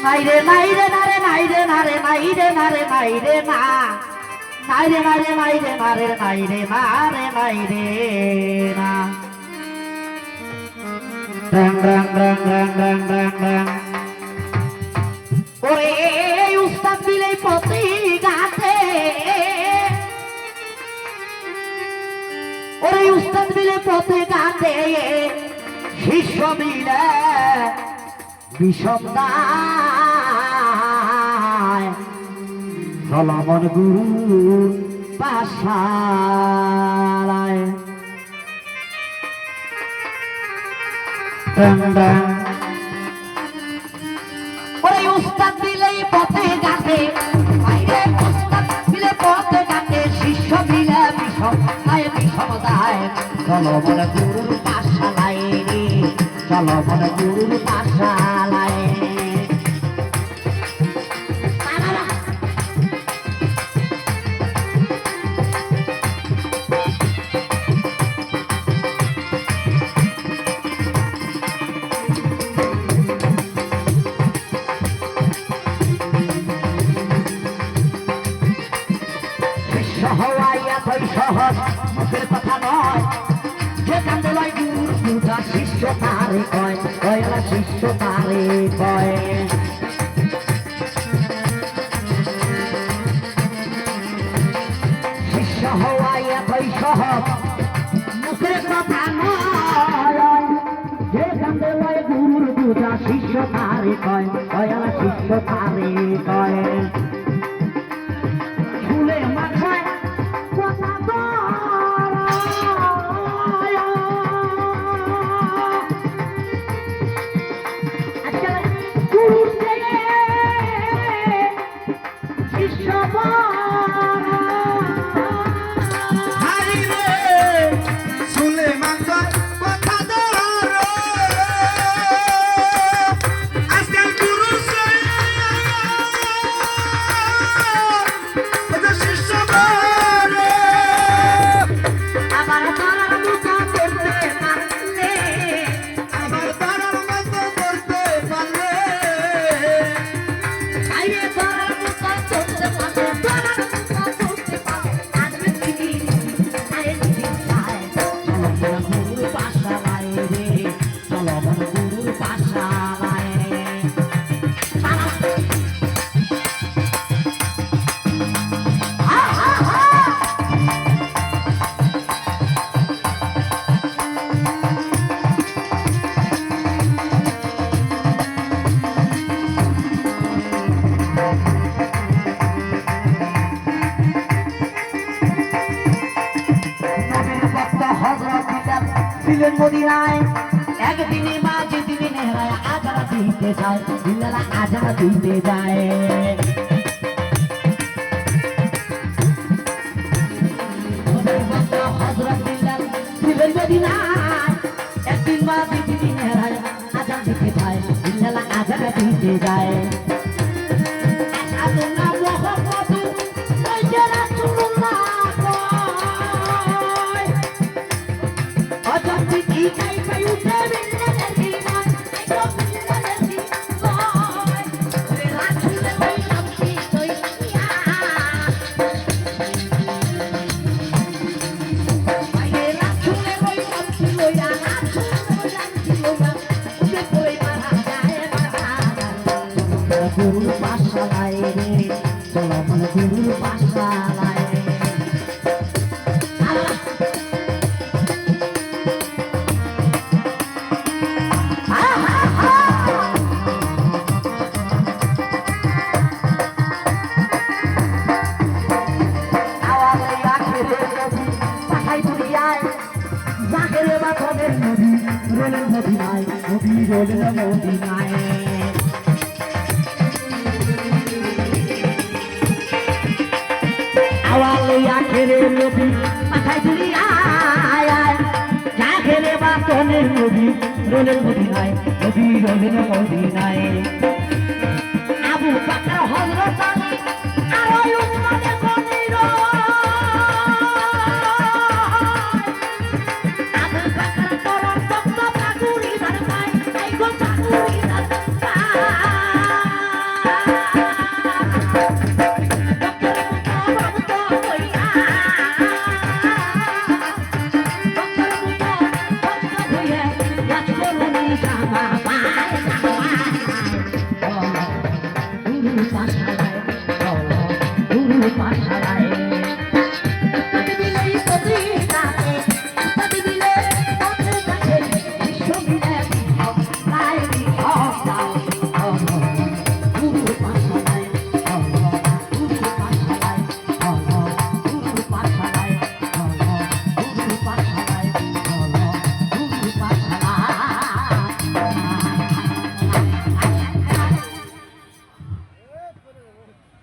নাইরে নাইরে নারে নাইরে নারে নাইরে নারে নাইরে না নাইরে নারে নাইরে নারে নাইরে নারে নাইরে না রং রং রং রং রং রং রং ওরে উস্তাদ দিলে পতি গাতে ওরে উস্তাদ দিলে পতি গাতে শিষ্য মিলে বিষম দায় সলমন গুরু পাশালায় ওরে উস্তাদ দিলেই পথে গাতে বাইরে উস্তাদ দিলে পথে গাতে শিষ্য দিলে বিষম দায় বিষম দায় সলমন গুরুর পাশালায় রে সলমন গুরুর পাশালায় সহজ মুখের কথা নয় যে কান্দে লয় গুরু দুটা শিষ্য তারে কয় কয়লা শিষ্য তারে কয় শিষ্য হওয়া এতই সহজ মুখের কথা নয় যে কান্দে লয় গুরু দুটা শিষ্য তারে কয় কয়লা শিষ্য তারে কয় ফুলে মাথায় ছিলেন মদিনায় একদিনে মাঝে দিনে নেহরায় আজারা দিতে যায় দিল্লারা আজারা দিতে যায় হযরত বিল্লাল ছিলেন মদিনায় একদিন মাঝে দিনে নেহরায় আজারা দিতে যায় দিল্লারা আজারা দিতে যায় গুরু পাশালায় রে সলমন গুরু পাশালায় মদিনায় নবী রোলেন মদিনায় আওয়ালে আখেরে নবী মাথায় তুলি আয় আয় যা খেলে বা তনের নবী রোলেন মদিনায় নবী রোলেন মদিনায় আবু বকর হযরত আলী আর উসমান গনির আবু বকর তোর তক্ত পাগুড়ি দরকার তাই গো পাগুড়ি দরকার পাঠশালায় চলো গুরু পাঠশালায়